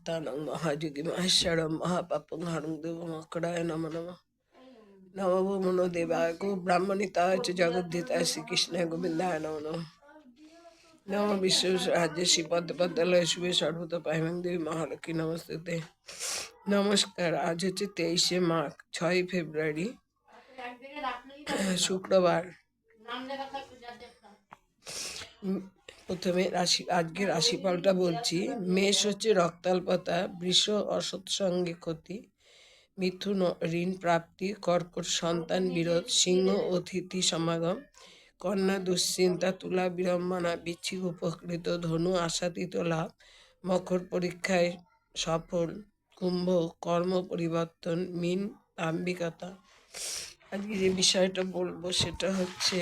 মহাত্মানং মহাযোগী মহেশ্বরম মহাপাপং হরং দেবমকরায় নমো নমঃ। নমো মনো দেবায় গো ব্রাহ্মণিতায় চ জগদ্ধিতায় শ্রীকৃষ্ণায় গোবিন্দায় নমো নমঃ। নম বিশ্ব রাজ্যে শ্রীপদ পদ্মালয় শুভে সর্বত পাহিমাং দেবী মহালক্ষ্মী নমস্তে। নমস্কার। আজ হচ্ছে 23শে মাঘ, 6ই ফেব্রুয়ারি, শুক্রবার। প্রথমে আজকের রাশিফলটা বলছি। মেষ হচ্ছে রক্তাল্পতা, বৃষ অসৎসঙ্গে ক্ষতি, মিথুন ঋণ প্রাপ্তি, কর্কট সন্তান বিরোধ, সিংহ অতিথি সমাগম, কন্যা দুশ্চিন্তা, তুলা বিড়ম্বনা, বৃশ্চিক উপকৃত, ধনু আশাতীত লাভ, মকর পরীক্ষায় সফল, কুম্ভ কর্ম পরিবর্তন, মীন দাম্ভিকতা। আজকে যে বিষয়টা বলবো সেটা হচ্ছে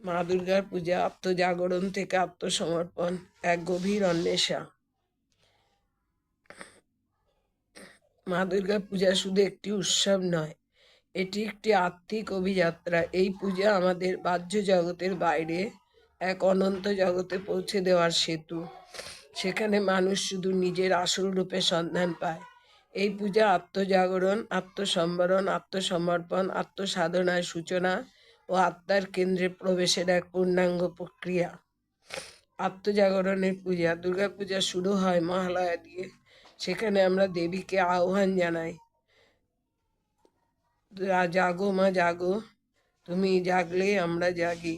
মা দুর্গার পূজা, আত্মজাগরণ থেকে আত্মসমর্পণ, এক গভীর অন্বেষা। মা দুর্গা পূজা শুধু একটি উৎসব নয়, এটি একটি আত্মিক অভিযাত্রা। এই পূজা আমাদের বাহ্য জগতের বাইরে এক অনন্ত জগতে পৌঁছে দেওয়ার সেতু। সেখানে মানুষ শুধু নিজের আসল রূপে সন্ধান পায়। এই পূজা আত্মজাগরণ, আত্মসম্বরণ, আত্মসমর্পণ, আত্মসাধনার সূচনা ও আত্মার কেন্দ্রে প্রবেশের এক পূর্ণাঙ্গ প্রক্রিয়া। আত্মজাগরণের পূজা। দুর্গা পূজা শুরু হয় মহালয়া দিয়ে। সেখানে আমরা দেবীকে আহ্বান জানাই, জাগো মা জাগো, তুমি জাগলে আমরা জাগি।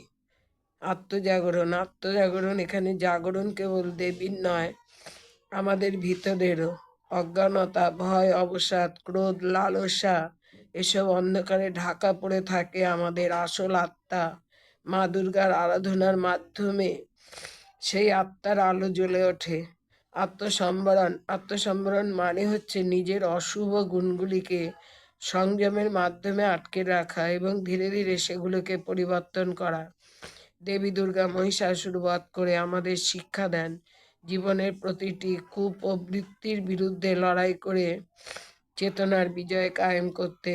আত্মজাগরণ এখানে জাগরণ কেবল দেবীর নয়, আমাদের ভিতরেরও। অজ্ঞানতা, ভয়, অবসাদ, ক্রোধ, লালসা, এসব অন্ধকারে ঢাকা পড়ে থাকে আমাদের আসল আত্মা। মা দুর্গার আরাধনার মাধ্যমে সেই আত্মার আলো জ্বলে ওঠে। আত্মসম্বরণ মানে হচ্ছে নিজের অশুভ গুণগুলিকে সংযমের মাধ্যমে আটকে রাখা এবং ধীরে ধীরে সেগুলোকে পরিবর্তন করা। দেবী দুর্গা মহিষাসুর বধ করে আমাদের শিক্ষা দেন জীবনের প্রতিটি কুপ্রবৃত্তির বিরুদ্ধে লড়াই করে চেতনার বিজয় কায়েম করতে।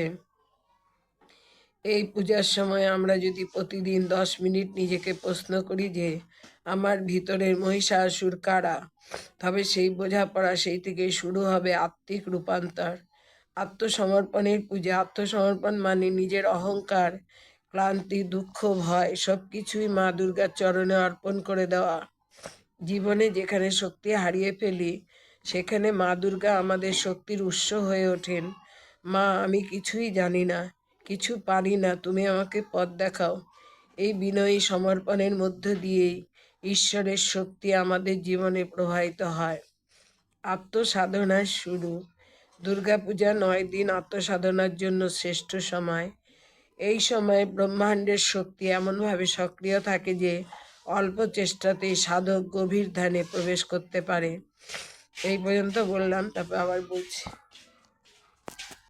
এই পূজার সময় আমরা যদি প্রতিদিন 10 মিনিট নিজেকে প্রশ্ন করি যে আমার ভিতরের মহিষাসুর কারা, তবে সেই বোঝাপড়া, সেই থেকেই শুরু হবে আত্মিক রূপান্তর। আত্মসমর্পণের পূজা। আত্মসমর্পণ মানে নিজের অহংকার, ক্লান্তি, দুঃখ, ভয় সব কিছুই মা দুর্গার চরণে অর্পণ করে দেওয়া। জীবনে যেখানে শক্তি হারিয়ে ফেলি, সেখানে মা দুর্গা আমাদের শক্তির উৎস হয়ে ওঠেন। মা, আমি কিছুই জানি না, কিছু পারি না, তুমি আমাকে পথ দেখাও। এই বিনয়ী সমর্পণের মধ্য দিয়েই ঈশ্বরের শক্তি আমাদের জীবনে প্রবাহিত হয়। আত্মসাধনার শুরু। দুর্গাপূজা 9 দিন আত্মসাধনার জন্য শ্রেষ্ঠ সময়। এই সময় ব্রহ্মাণ্ডের শক্তি এমনভাবে সক্রিয় থাকে যে অল্প চেষ্টাতেই সাধক গভীর ধ্যানে প্রবেশ করতে পারে। এই পর্যন্ত বললাম, তারপর আবার বলছি।